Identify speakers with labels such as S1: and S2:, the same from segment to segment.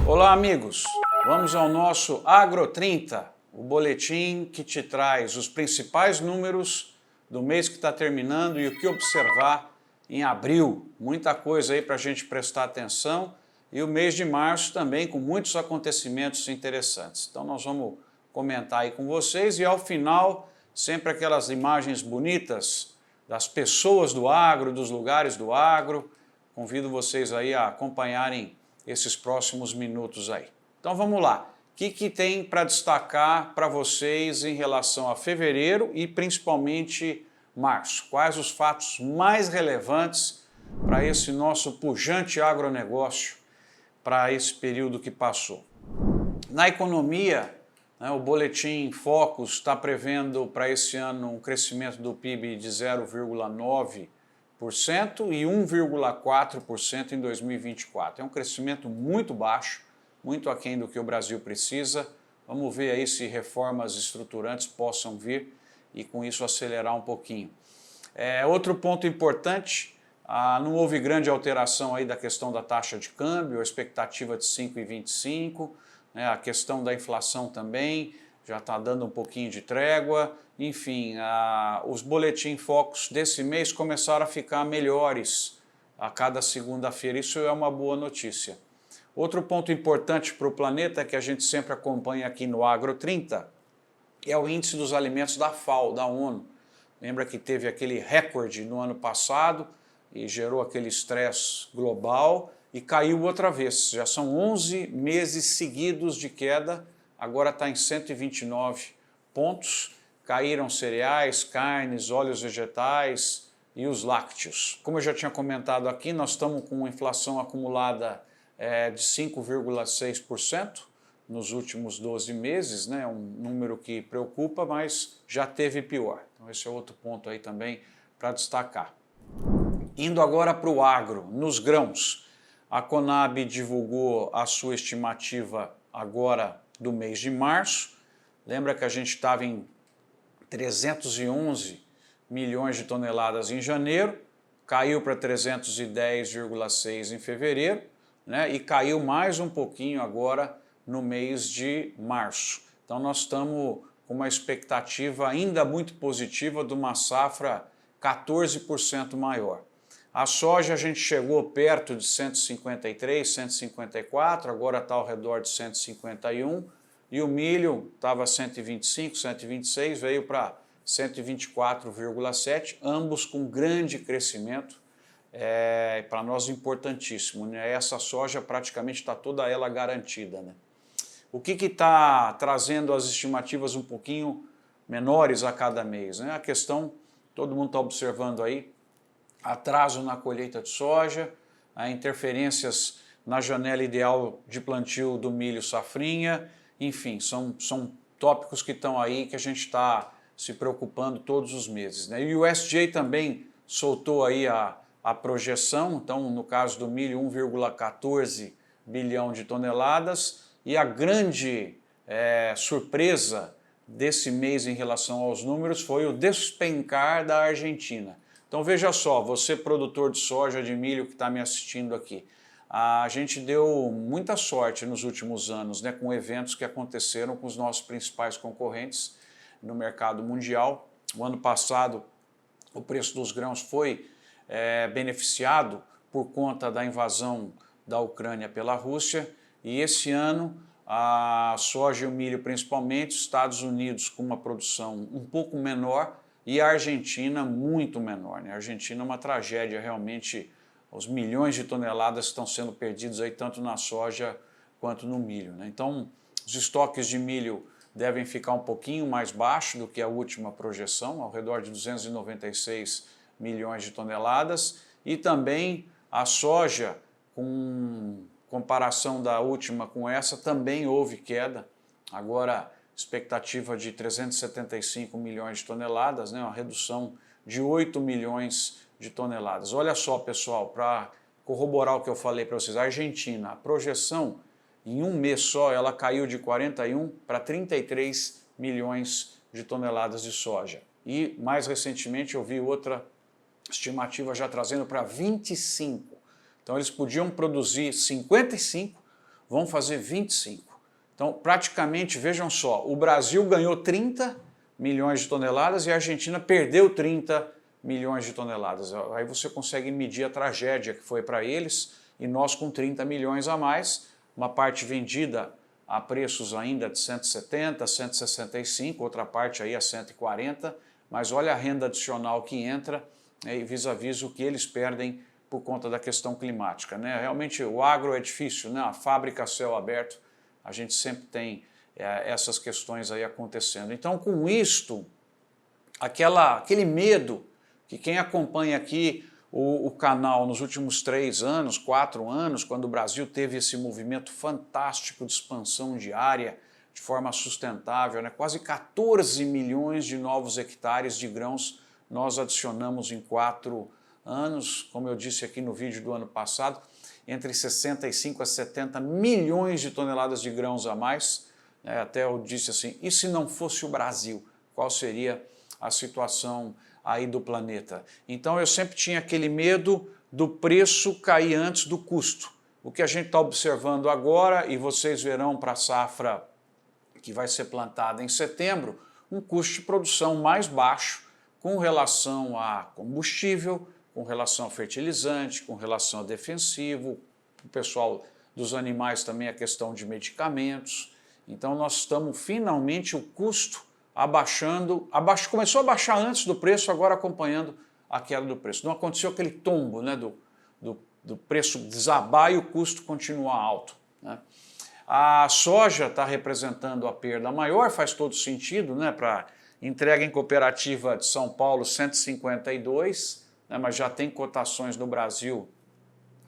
S1: Olá, amigos! Vamos ao nosso Agro 30, o boletim que te traz os principais números do mês que está terminando e o que observar em abril. Muita coisa aí para a gente prestar atenção e o mês de março também com muitos acontecimentos interessantes. Então nós vamos comentar aí com vocês e ao final sempre aquelas imagens bonitas das pessoas do agro, dos lugares do agro. Convido vocês aí a acompanharem esses próximos minutos aí. Então vamos lá. O que tem para destacar para vocês em relação a fevereiro e principalmente março? Quais os fatos mais relevantes para esse nosso pujante agronegócio, para esse período que passou? Na economia, o Boletim Focus está prevendo para esse ano um crescimento do PIB de 0,9% e 1,4% em 2024. É um crescimento muito baixo, muito aquém do que o Brasil precisa. Vamos ver aí se reformas estruturantes possam vir e com isso acelerar um pouquinho. Outro ponto importante, não houve grande alteração aí da questão da taxa de câmbio, a expectativa de 5,25, a questão da inflação também já está dando um pouquinho de trégua. Enfim, os Boletim Focus desse mês começaram a ficar melhores a cada segunda-feira. Isso é uma boa notícia. Outro ponto importante para o planeta que a gente sempre acompanha aqui no Agro 30 é o índice dos alimentos da FAO, da ONU. Lembra que teve aquele recorde no ano passado e gerou aquele estresse global e caiu outra vez. Já são 11 meses seguidos de queda, agora está em 129 pontos. Caíram cereais, carnes, óleos vegetais e os lácteos. Como eu já tinha comentado aqui, nós estamos com uma inflação acumulada de 5,6% nos últimos 12 meses, né? Um número que preocupa, mas já teve pior. Então esse é outro ponto aí também para destacar. Indo agora para o agro, nos grãos. A Conab divulgou a sua estimativa agora do mês de março. Lembra que a gente estava em 311 milhões de toneladas em janeiro, caiu para 310,6 em fevereiro, né? E caiu mais um pouquinho agora no mês de março. Então nós estamos com uma expectativa ainda muito positiva de uma safra 14% maior. A soja a gente chegou perto de 153, 154, agora está ao redor de 151, e o milho estava 125, 126, veio para 124,7, ambos com grande crescimento, para nós importantíssimo, né? Essa soja praticamente está toda ela garantida, né? O que está trazendo as estimativas um pouquinho menores a cada mês, né? A questão, todo mundo está observando aí, atraso na colheita de soja, interferências na janela ideal de plantio do milho safrinha, enfim, são tópicos que estão aí que a gente está se preocupando todos os meses, né? E o USDA também soltou aí a projeção, então no caso do milho 1,14 bilhão de toneladas, e a grande surpresa desse mês em relação aos números foi o despencar da Argentina. Então veja só, você produtor de soja, de milho que está me assistindo aqui, a gente deu muita sorte nos últimos anos, né, com eventos que aconteceram com os nossos principais concorrentes no mercado mundial. O ano passado o preço dos grãos foi beneficiado por conta da invasão da Ucrânia pela Rússia, e esse ano a soja e o milho principalmente, Estados Unidos com uma produção um pouco menor e a Argentina muito menor, né? A Argentina é uma tragédia realmente, os milhões de toneladas estão sendo perdidos aí tanto na soja quanto no milho, né? Então os estoques de milho devem ficar um pouquinho mais baixos do que a última projeção, ao redor de 296 milhões de toneladas, e também a soja, com comparação da última com essa, também houve queda, agora expectativa de 375 milhões de toneladas, né, uma redução de 8 milhões de toneladas. Olha só, pessoal, para corroborar o que eu falei para vocês, a Argentina, a projeção em um mês só, ela caiu de 41 para 33 milhões de toneladas de soja. E mais recentemente eu vi outra estimativa já trazendo para 25. Então eles podiam produzir 55, vão fazer 25. Então, praticamente, vejam só, o Brasil ganhou 30 milhões de toneladas e a Argentina perdeu 30 milhões de toneladas. Aí você consegue medir a tragédia que foi para eles, e nós com 30 milhões a mais, uma parte vendida a preços ainda de 170, 165, outra parte aí a 140, mas olha a renda adicional que entra, né, vis-à-vis o que eles perdem por conta da questão climática, né? Realmente o agro é difícil, né? A fábrica a céu aberto, a gente sempre tem essas questões aí acontecendo. Então, com isto, aquele medo que quem acompanha aqui o canal nos últimos 3 anos, 4 anos, quando o Brasil teve esse movimento fantástico de expansão diária de forma sustentável, né? Quase 14 milhões de novos hectares de grãos nós adicionamos em 4 anos, como eu disse aqui no vídeo do ano passado, entre 65 a 70 milhões de toneladas de grãos a mais, né? Até eu disse assim, e se não fosse o Brasil, qual seria a situação aí do planeta? Então eu sempre tinha aquele medo do preço cair antes do custo. O que a gente está observando agora, e vocês verão para a safra que vai ser plantada em setembro, um custo de produção mais baixo com relação a combustível, com relação a fertilizante, com relação a defensivo, o pessoal dos animais também a questão de medicamentos. Então nós estamos finalmente o custo abaixando, começou a baixar antes do preço, agora acompanhando a queda do preço. Não aconteceu aquele tombo, né, do preço desabar e o custo continuar alto, né? A soja está representando a perda maior, faz todo sentido, né, para entrega em cooperativa de São Paulo 152, né, mas já tem cotações no Brasil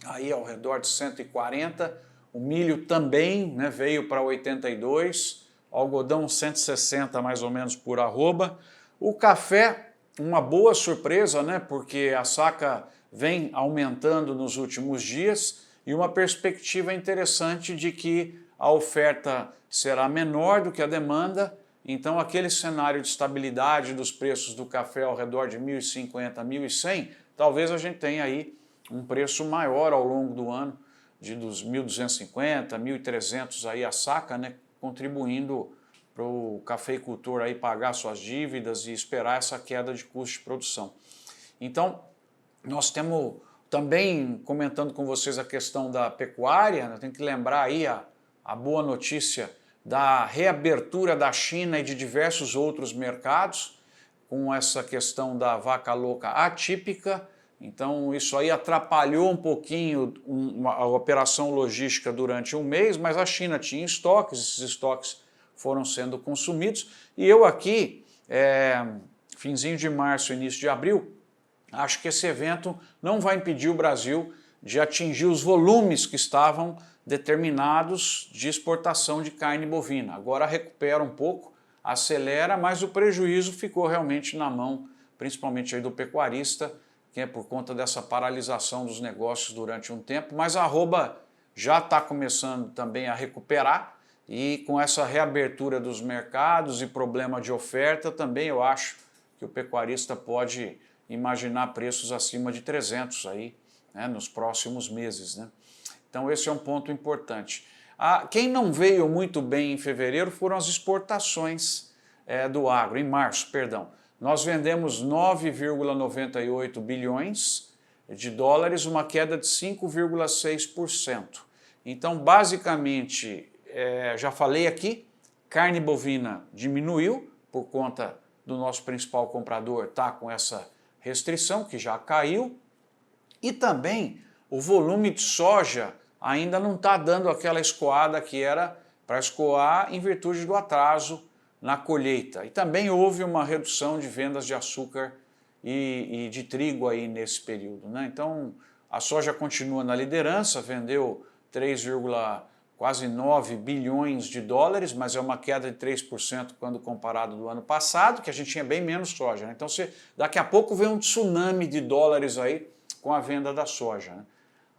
S1: aí ao redor de 140, o milho também, né, veio para 82, algodão 160 mais ou menos por arroba. O café, uma boa surpresa, né, porque a saca vem aumentando nos últimos dias e uma perspectiva interessante de que a oferta será menor do que a demanda, então aquele cenário de estabilidade dos preços do café ao redor de 1.050, 1.100, talvez a gente tenha aí um preço maior ao longo do ano, dos 1.250, 1.300 aí a saca, né, contribuindo para o cafeicultor aí pagar suas dívidas e esperar essa queda de custo de produção. Então, nós temos também, comentando com vocês a questão da pecuária, né, tem que lembrar aí a boa notícia da reabertura da China e de diversos outros mercados, com essa questão da vaca louca atípica. Então isso aí atrapalhou um pouquinho a operação logística durante um mês, mas a China tinha estoques, esses estoques foram sendo consumidos, e eu aqui, finzinho de março, início de abril, acho que esse evento não vai impedir o Brasil de atingir os volumes que estavam determinados de exportação de carne bovina. Agora recupera um pouco, acelera, mas o prejuízo ficou realmente na mão, principalmente aí do pecuarista, que é por conta dessa paralisação dos negócios durante um tempo, mas a arroba já está começando também a recuperar, e com essa reabertura dos mercados e problema de oferta, também eu acho que o pecuarista pode imaginar preços acima de 300 aí, né, nos próximos meses, né? Então esse é um ponto importante. Quem não veio muito bem em fevereiro foram as exportações do agro, em março, perdão. Nós vendemos 9,98 bilhões de dólares, uma queda de 5,6%. Então, basicamente, já falei aqui, carne bovina diminuiu por conta do nosso principal comprador estar com essa restrição, que já caiu, e também o volume de soja ainda não está dando aquela escoada que era para escoar em virtude do atraso na colheita. E também houve uma redução de vendas de açúcar e de trigo aí nesse período, né? Então a soja continua na liderança, vendeu quase 9 bilhões de dólares, mas é uma queda de 3% quando comparado do ano passado, que a gente tinha bem menos soja, né? Então daqui a pouco vem um tsunami de dólares aí com a venda da soja, né?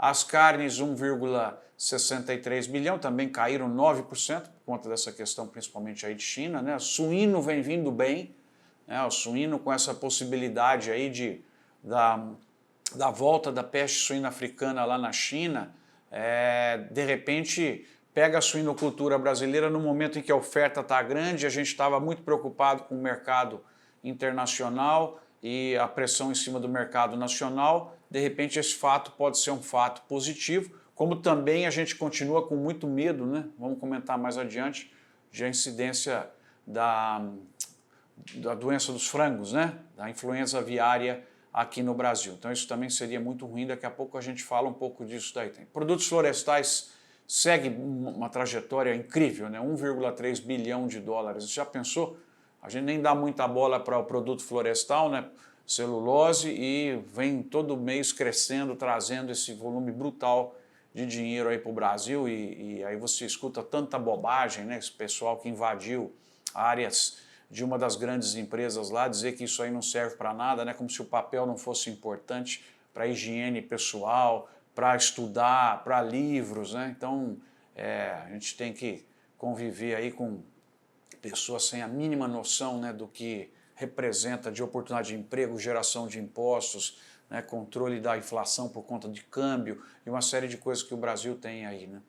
S1: As carnes, 1,63 bilhão, também caíram 9% por conta dessa questão, principalmente aí de China, né? O suíno vem vindo bem, né? O suíno com essa possibilidade aí da volta da peste suína africana lá na China, de repente pega a suinocultura brasileira no momento em que a oferta está grande, a gente estava muito preocupado com o mercado internacional e a pressão em cima do mercado nacional. De repente esse fato pode ser um fato positivo, como também a gente continua com muito medo, né? Vamos comentar mais adiante, de a incidência da doença dos frangos, né? Da influenza aviária aqui no Brasil. Então isso também seria muito ruim, daqui a pouco a gente fala um pouco disso daí. Tem produtos florestais segue uma trajetória incrível, né? 1,3 bilhão de dólares. Já pensou? A gente nem dá muita bola para o produto florestal, né? Celulose, e vem todo mês crescendo, trazendo esse volume brutal de dinheiro aí para o Brasil, e aí você escuta tanta bobagem, né? Esse pessoal que invadiu áreas de uma das grandes empresas lá, dizer que isso aí não serve para nada, né? Como se o papel não fosse importante para a higiene pessoal, para estudar, para livros, né? Então a gente tem que conviver aí com pessoas sem a mínima noção, né, do que representa de oportunidade de emprego, geração de impostos, né, controle da inflação por conta de câmbio e uma série de coisas que o Brasil tem aí, né?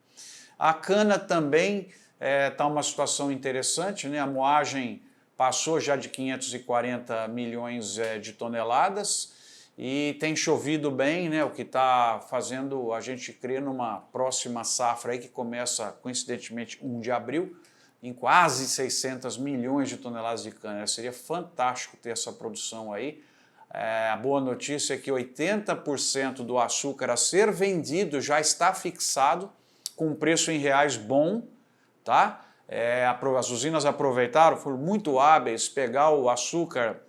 S1: A cana também está uma situação interessante, né? A moagem passou já de 540 milhões de toneladas e tem chovido bem, né? O que está fazendo a gente crer numa próxima safra aí que começa coincidentemente 1 de abril, em quase 600 milhões de toneladas de cana. Seria fantástico ter essa produção aí. A boa notícia é que 80% do açúcar a ser vendido já está fixado com um preço em reais bom, tá? As usinas aproveitaram, foram muito hábeis, pegar o açúcar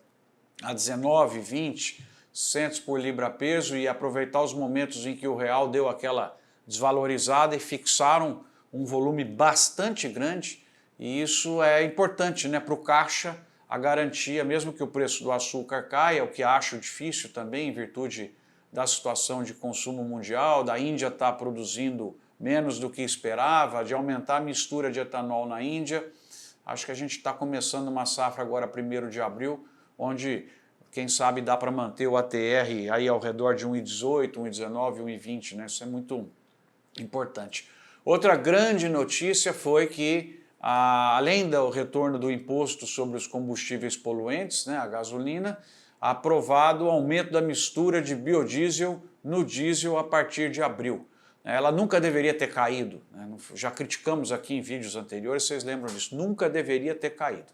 S1: a 19, 20 centos por libra-peso e aproveitar os momentos em que o real deu aquela desvalorizada e fixaram um volume bastante grande. E isso é importante, né, para o caixa, a garantia, mesmo que o preço do açúcar caia, o que acho difícil também, em virtude da situação de consumo mundial, da Índia estar produzindo menos do que esperava, de aumentar a mistura de etanol na Índia. Acho que a gente está começando uma safra agora, 1º de abril, onde, quem sabe, dá para manter o ATR aí ao redor de 1,18, 1,19, 1,20, né? Isso é muito importante. Outra grande notícia foi que, além do retorno do imposto sobre os combustíveis poluentes, né, a gasolina, aprovado o aumento da mistura de biodiesel no diesel a partir de abril. Ela nunca deveria ter caído, né? Já criticamos aqui em vídeos anteriores, vocês lembram disso, nunca deveria ter caído.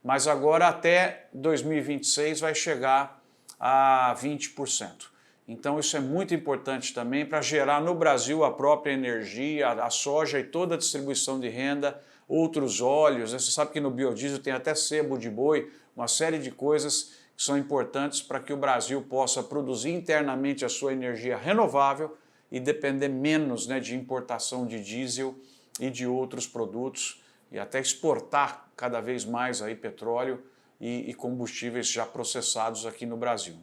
S1: Mas agora até 2026 vai chegar a 20%. Então isso é muito importante também para gerar no Brasil a própria energia, a soja e toda a distribuição de renda, outros óleos, né? Você sabe que no biodiesel tem até sebo de boi, uma série de coisas que são importantes para que o Brasil possa produzir internamente a sua energia renovável e depender menos, né, de importação de diesel e de outros produtos, e até exportar cada vez mais aí petróleo e combustíveis já processados aqui no Brasil.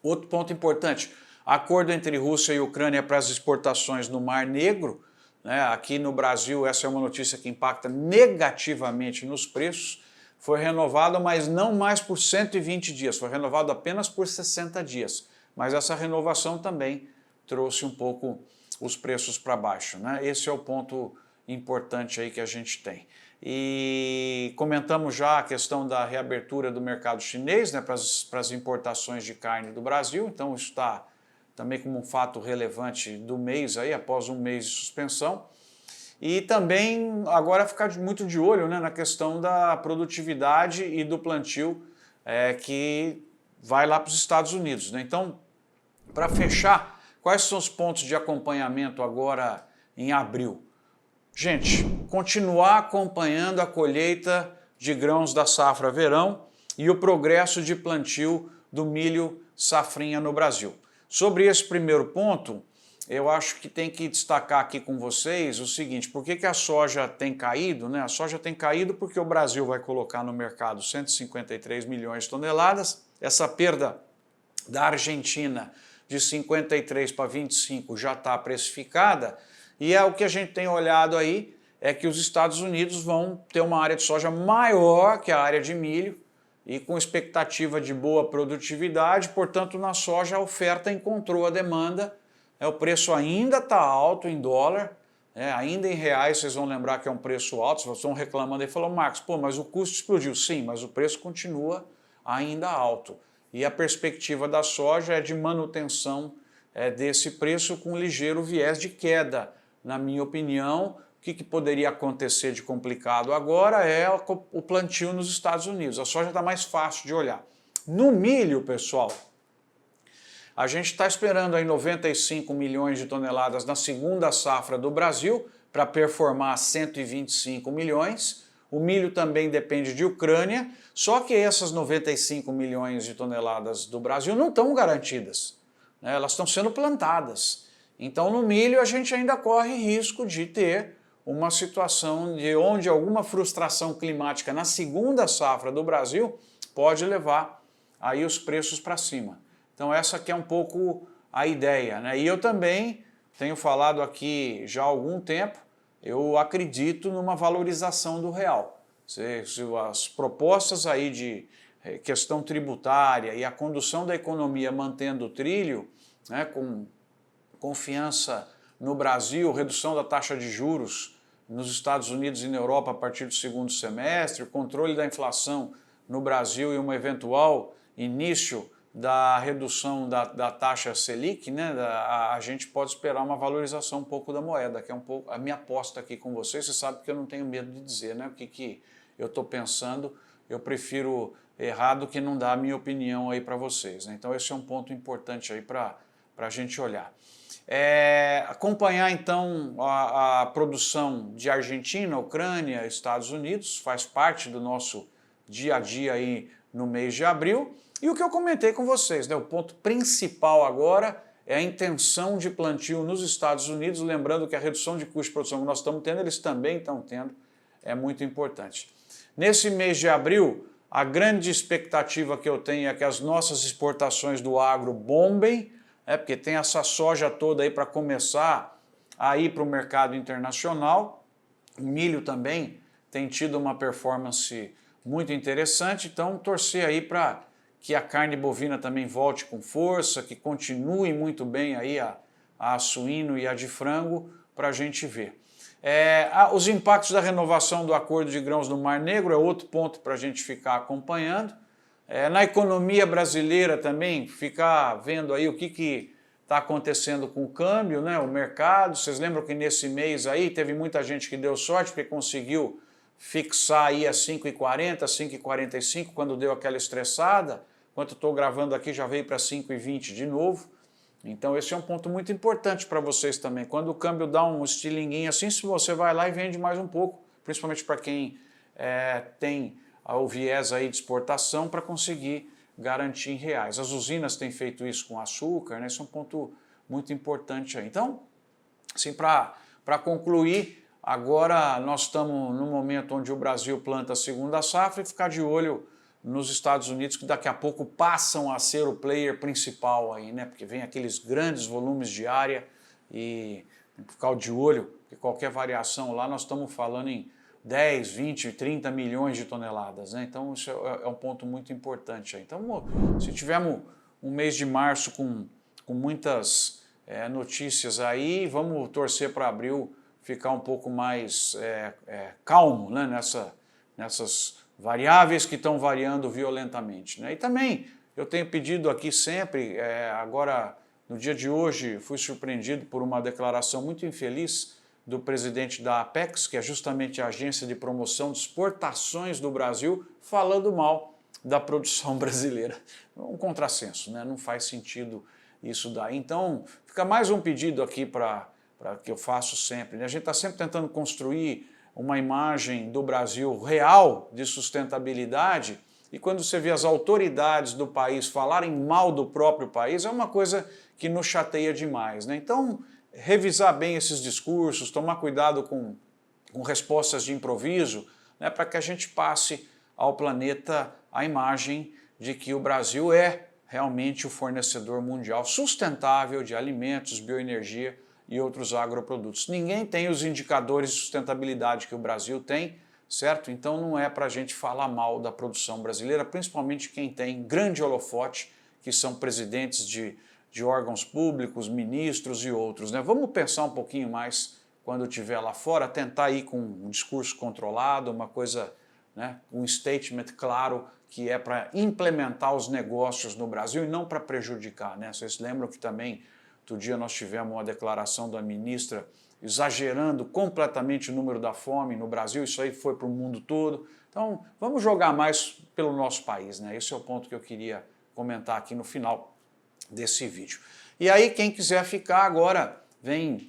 S1: Outro ponto importante, acordo entre Rússia e Ucrânia para as exportações no Mar Negro, né? Aqui no Brasil essa é uma notícia que impacta negativamente nos preços, foi renovado, mas não mais por 120 dias, foi renovado apenas por 60 dias, mas essa renovação também trouxe um pouco os preços para baixo, né? Esse é o ponto importante aí que a gente tem. E comentamos já a questão da reabertura do mercado chinês, né, para as importações de carne do Brasil, então isso está também como um fato relevante do mês, aí, após um mês de suspensão. E também agora ficar muito de olho, né, na questão da produtividade e do plantio que vai lá para os Estados Unidos, né? Então, para fechar, quais são os pontos de acompanhamento agora em abril? Gente, continuar acompanhando a colheita de grãos da safra verão e o progresso de plantio do milho safrinha no Brasil. Sobre esse primeiro ponto, eu acho que tem que destacar aqui com vocês o seguinte, por que a soja tem caído, né? A soja tem caído porque o Brasil vai colocar no mercado 153 milhões de toneladas, essa perda da Argentina de 53 para 25 já está precificada, e o que a gente tem olhado aí é que os Estados Unidos vão ter uma área de soja maior que a área de milho e com expectativa de boa produtividade, portanto na soja a oferta encontrou a demanda, o preço ainda está alto em dólar, Ainda em reais, vocês vão lembrar que é um preço alto, vocês estão reclamando, ele falou, Marcos, pô, mas o custo explodiu. Sim, mas o preço continua ainda alto. E a perspectiva da soja é de manutenção desse preço com um ligeiro viés de queda. Na minha opinião, o que poderia acontecer de complicado agora é o plantio nos Estados Unidos. A soja está mais fácil de olhar. No milho, pessoal, a gente está esperando aí 95 milhões de toneladas na segunda safra do Brasil para performar 125 milhões. O milho também depende de Ucrânia, só que essas 95 milhões de toneladas do Brasil não estão garantidas, né? Elas estão sendo plantadas. Então no milho a gente ainda corre risco de ter uma situação de onde alguma frustração climática na segunda safra do Brasil pode levar aí os preços para cima. Então essa aqui é um pouco a ideia, né? E eu também tenho falado aqui já há algum tempo, eu acredito numa valorização do real. Se as propostas aí de questão tributária e a condução da economia mantendo o trilho, né, com confiança no Brasil, redução da taxa de juros nos Estados Unidos e na Europa a partir do segundo semestre, controle da inflação no Brasil e um eventual início da redução da taxa Selic, né, a gente pode esperar uma valorização um pouco da moeda, que é um pouco a minha aposta aqui com vocês. Você sabe que eu não tenho medo de dizer, né, o que eu estou pensando. Eu prefiro errar do que não dar a minha opinião aí para vocês, né? Então esse é um ponto importante aí para a gente olhar. Acompanhar então a produção de Argentina, Ucrânia, Estados Unidos, faz parte do nosso dia a dia aí no mês de abril. E o que eu comentei com vocês, né? O ponto principal agora é a intenção de plantio nos Estados Unidos, lembrando que a redução de custo de produção que nós estamos tendo, eles também estão tendo, é muito importante. Nesse mês de abril, a grande expectativa que eu tenho é que as nossas exportações do agro bombem, porque tem essa soja toda aí para começar a ir para o mercado internacional. O milho também tem tido uma performance muito interessante, então torcer aí para que a carne bovina também volte com força, que continue muito bem aí a suíno e a de frango, para a gente ver. Os impactos da renovação do acordo de grãos no Mar Negro é outro ponto para a gente ficar acompanhando. Na economia brasileira também, ficar vendo aí o que está acontecendo com o câmbio, né, o mercado. Vocês lembram que nesse mês aí teve muita gente que deu sorte porque conseguiu fixar aí a 5,40, 5,45 quando deu aquela estressada. Enquanto eu estou gravando aqui já veio para 5,20 de novo. Então esse é um ponto muito importante para vocês também. Quando o câmbio dá um estilinguinho assim, se você vai lá e vende mais um pouco, principalmente para quem tem o viés aí de exportação, para conseguir garantir em reais. As usinas têm feito isso com açúcar, né? Isso é um ponto muito importante aí. Então, assim, para concluir, agora nós estamos num momento onde o Brasil planta a segunda safra e ficar de olho nos Estados Unidos, que daqui a pouco passam a ser o player principal aí, né? Porque vem aqueles grandes volumes de área e ficar de olho, que qualquer variação lá nós estamos falando em 10, 20, 30 milhões de toneladas, né? Então isso é um ponto muito importante aí. Então, se tivermos um mês de março com muitas notícias aí, vamos torcer para abril ficar um pouco mais calmo, né? Nessas variáveis que estão variando violentamente, né? E também eu tenho pedido aqui sempre, agora no dia de hoje fui surpreendido por uma declaração muito infeliz do presidente da Apex, que é justamente a agência de promoção de exportações do Brasil, falando mal da produção brasileira. Um contrassenso, né? Não faz sentido isso daí. Então fica mais um pedido aqui para que eu faço sempre, né? A gente está sempre tentando construir uma imagem do Brasil real de sustentabilidade, e quando você vê as autoridades do país falarem mal do próprio país, é uma coisa que nos chateia demais, né? Então, revisar bem esses discursos, tomar cuidado com respostas de improviso, né, para que a gente passe ao planeta a imagem de que o Brasil é realmente o fornecedor mundial sustentável de alimentos, bioenergia e outros agroprodutos. Ninguém tem os indicadores de sustentabilidade que o Brasil tem, certo? Então não é para a gente falar mal da produção brasileira, principalmente quem tem grande holofote, que são presidentes de órgãos públicos, ministros e outros, né? Vamos pensar um pouquinho mais quando estiver lá fora, tentar ir com um discurso controlado, uma coisa, né, um statement claro que é para implementar os negócios no Brasil e não para prejudicar, né? Vocês lembram que também, outro dia nós tivemos uma declaração da ministra exagerando completamente o número da fome no Brasil, isso aí foi para o mundo todo. Então, vamos jogar mais pelo nosso país, né? Esse é o ponto que eu queria comentar aqui no final desse vídeo. E aí, quem quiser ficar agora, vem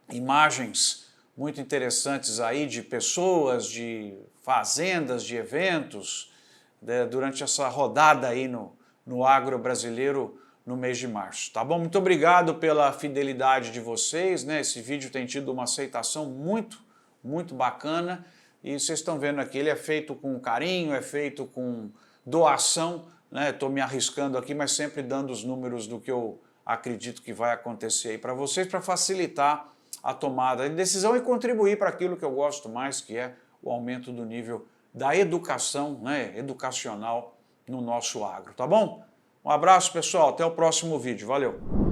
S1: imagens muito interessantes aí de pessoas, de fazendas, de eventos, né, durante essa rodada aí no agro brasileiro no mês de março, tá bom? Muito obrigado pela fidelidade de vocês, né? Esse vídeo tem tido uma aceitação muito bacana e vocês estão vendo aqui, ele é feito com carinho, é feito com doação, né? Estou me arriscando aqui, mas sempre dando os números do que eu acredito que vai acontecer aí para vocês, para facilitar a tomada de decisão e contribuir para aquilo que eu gosto mais, que é o aumento do nível da educação, né, educacional no nosso agro, tá bom? Um abraço, pessoal, até o próximo vídeo, valeu!